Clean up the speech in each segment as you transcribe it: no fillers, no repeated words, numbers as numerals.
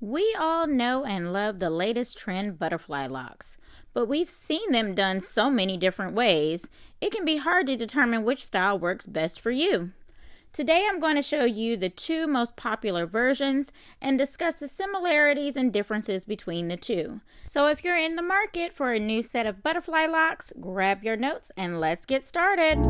We all know and love the latest trend butterfly locks, but we've seen them done so many different ways, it can be hard to determine which style works best for you. Today I'm going to show you the two most popular versions and discuss the similarities and differences between the two. So if you're in the market for a new set of butterfly locks, grab your notes and let's get started.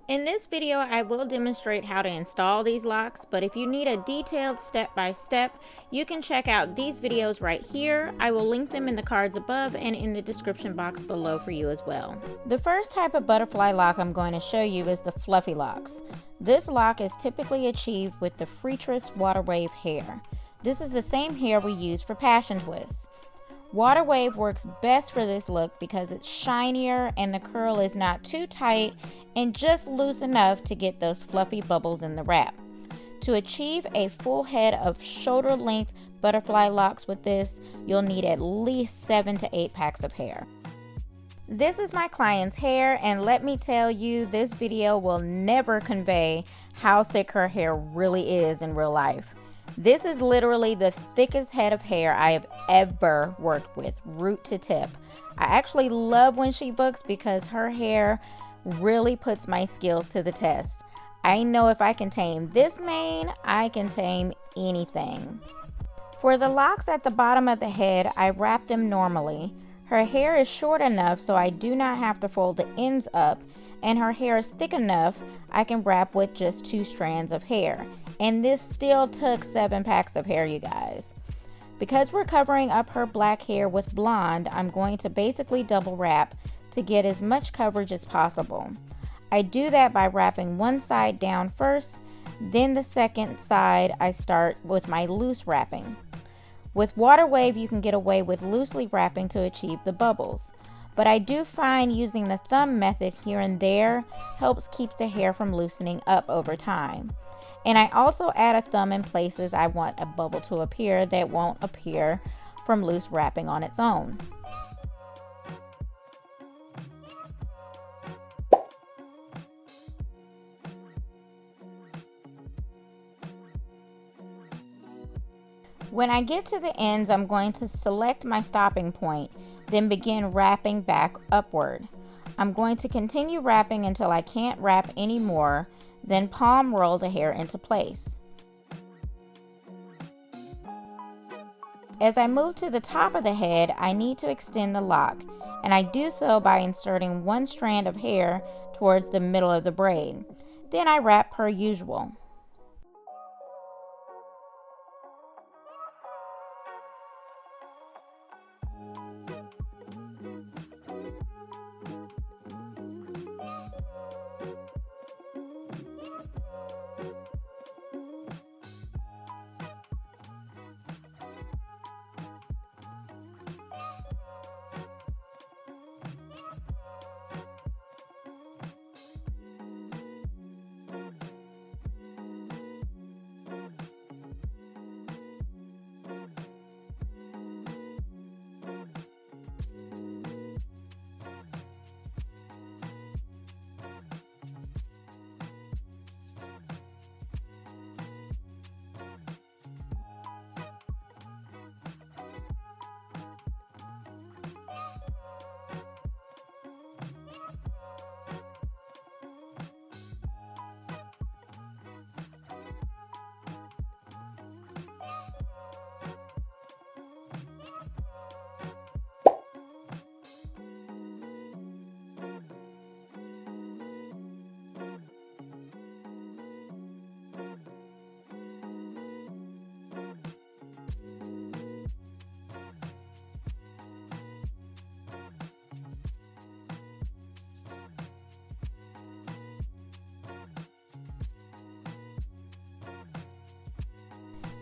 In this video, I will demonstrate how to install these locks, but if you need a detailed step-by-step, you can check out these videos right here. I will link them in the cards above and in the description box below for you as well. The first type of butterfly lock I'm going to show you is the fluffy locks. This lock is typically achieved with the Freetress water wave hair. This is the same hair we use for passion twists. Water wave works best for this look because it's shinier and the curl is not too tight and just loose enough to get those fluffy bubbles in the wrap. To achieve a full head of shoulder length butterfly locks with this, you'll need at least 7 to 8 packs of hair. This is my client's hair, and let me tell you, this video will never convey how thick her hair really is in real life. This is literally the thickest head of hair I have ever worked with, root to tip. I actually love when she books because her hair really puts my skills to the test. I know if I can tame this mane, I can tame anything. For the locks at the bottom of the head, I wrap them normally. Her hair is short enough so I do not have to fold the ends up, and her hair is thick enough I can wrap with just 2 strands of hair. And this still took 7 packs of hair, you guys. Because we're covering up her black hair with blonde, I'm going to basically double wrap to get as much coverage as possible. I do that by wrapping one side down first, then the second side I start with my loose wrapping. With water wave, you can get away with loosely wrapping to achieve the bubbles. But I do find using the thumb method here and there helps keep the hair from loosening up over time. And I also add a thumb in places I want a bubble to appear that won't appear from loose wrapping on its own. When I get to the ends, I'm going to select my stopping point, then begin wrapping back upward. I'm going to continue wrapping until I can't wrap anymore, then palm roll the hair into place. As I move to the top of the head, I need to extend the lock, and I do so by inserting one strand of hair towards the middle of the braid. Then I wrap per usual.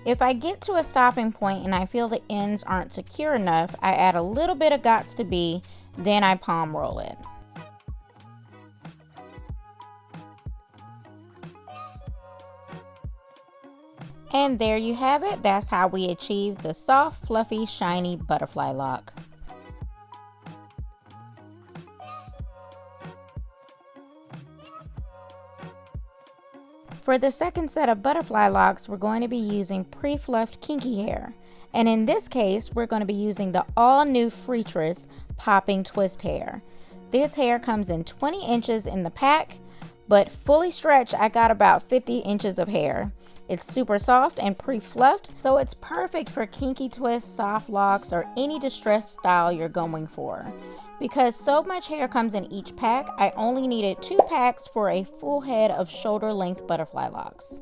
If I get to a stopping point and I feel the ends aren't secure enough, I add a little bit of Gots to Be, then I palm roll it. And there you have it. That's how we achieve the soft, fluffy, shiny butterfly lock. For the second set of butterfly locks, we're going to be using pre-fluffed kinky hair. And in this case, we're going to be using the all-new Freetress popping twist hair. This hair comes in 20 inches in the pack, but fully stretched, I got about 50 inches of hair. It's super soft and pre-fluffed, so it's perfect for kinky twists, soft locks, or any distressed style you're going for. Because so much hair comes in each pack, I only needed 2 packs for a full head of shoulder-length butterfly locks.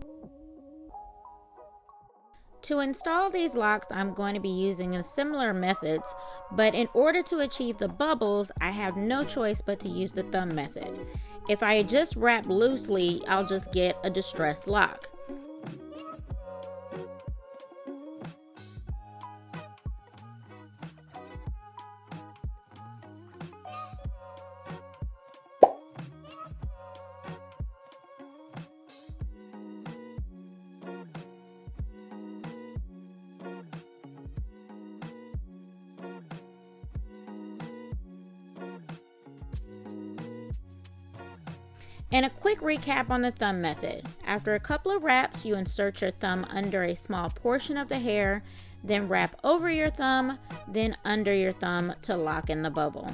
To install these locks, I'm going to be using similar methods, but in order to achieve the bubbles, I have no choice but to use the thumb method. If I just wrap loosely, I'll just get a distressed lock. And a quick recap on the thumb method. After a couple of wraps, you insert your thumb under a small portion of the hair, then wrap over your thumb, then under your thumb to lock in the bubble.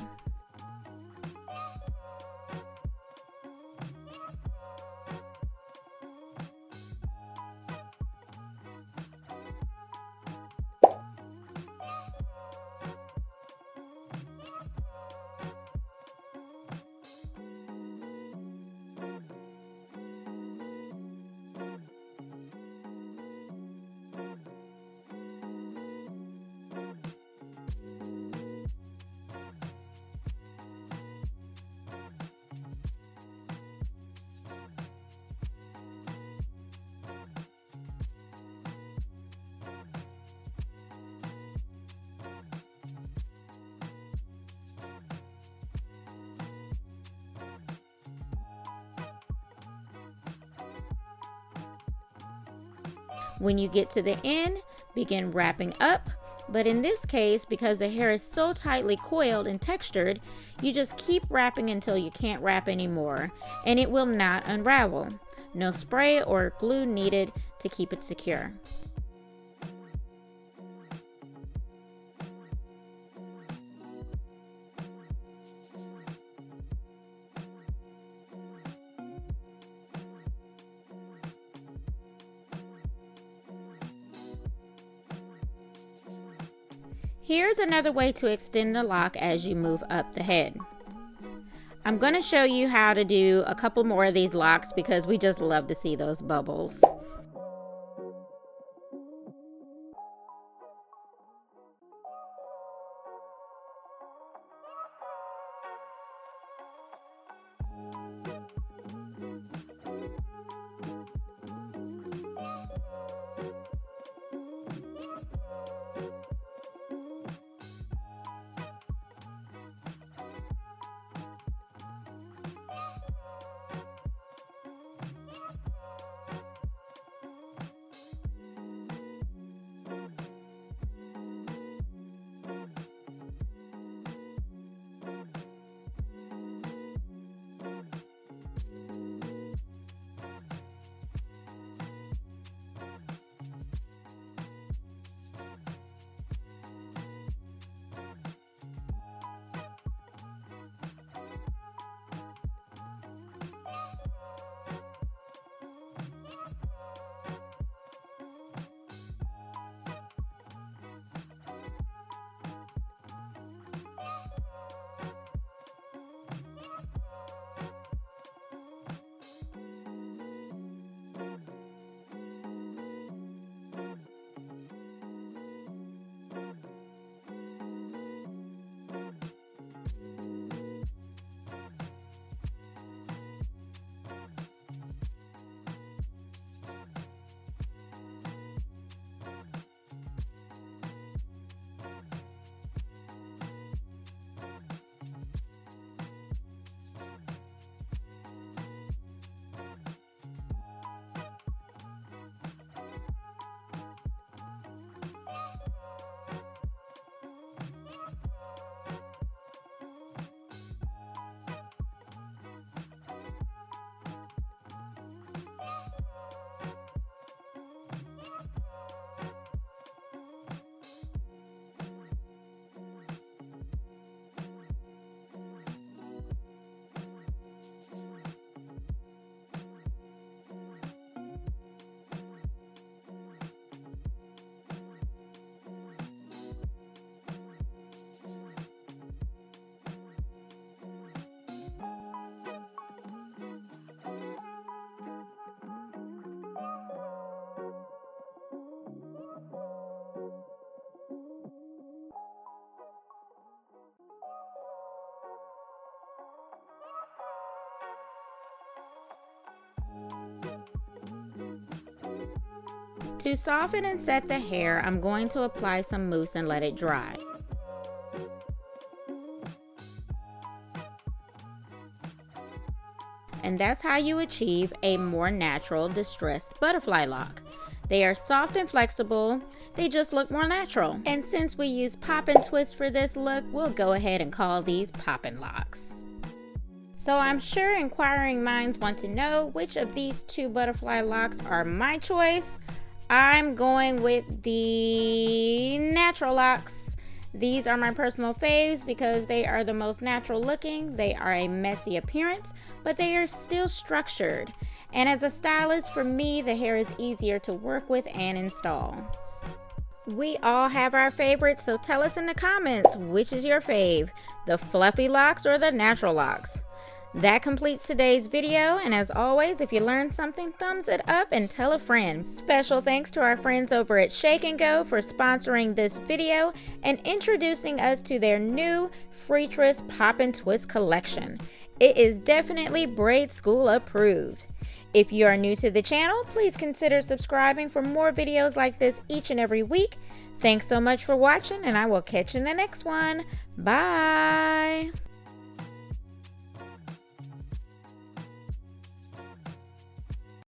When you get to the end, begin wrapping up, but in this case, because the hair is so tightly coiled and textured, you just keep wrapping until you can't wrap anymore, and it will not unravel. No spray or glue needed to keep it secure. Here's another way to extend the lock as you move up the head. I'm going to show you how to do a couple more of these locks because we just love to see those bubbles. To soften and set the hair, I'm going to apply some mousse and let it dry. And that's how you achieve a more natural distressed butterfly lock. They are soft and flexible, they just look more natural. And since we use poppin twists for this look, we'll go ahead and call these poppin locks. So I'm sure inquiring minds want to know which of these two butterfly locks are my choice. I'm going with the natural locks. These are my personal faves because they are the most natural looking. They are a messy appearance, but they are still structured. And as a stylist, for me, the hair is easier to work with and install. We all have our favorites, so tell us in the comments, which is your fave, the fluffy locks or the natural locks? That completes today's video, and as always, if you learned something, thumbs it up and tell a friend. Special thanks to our friends over at Shake and Go for sponsoring this video and introducing us to their new Freetress Pop and Twist collection. It is definitely Braid School approved. If you are new to the channel, please consider subscribing for more videos like this each and every week. Thanks so much for watching, and I will catch you in the next one. Bye!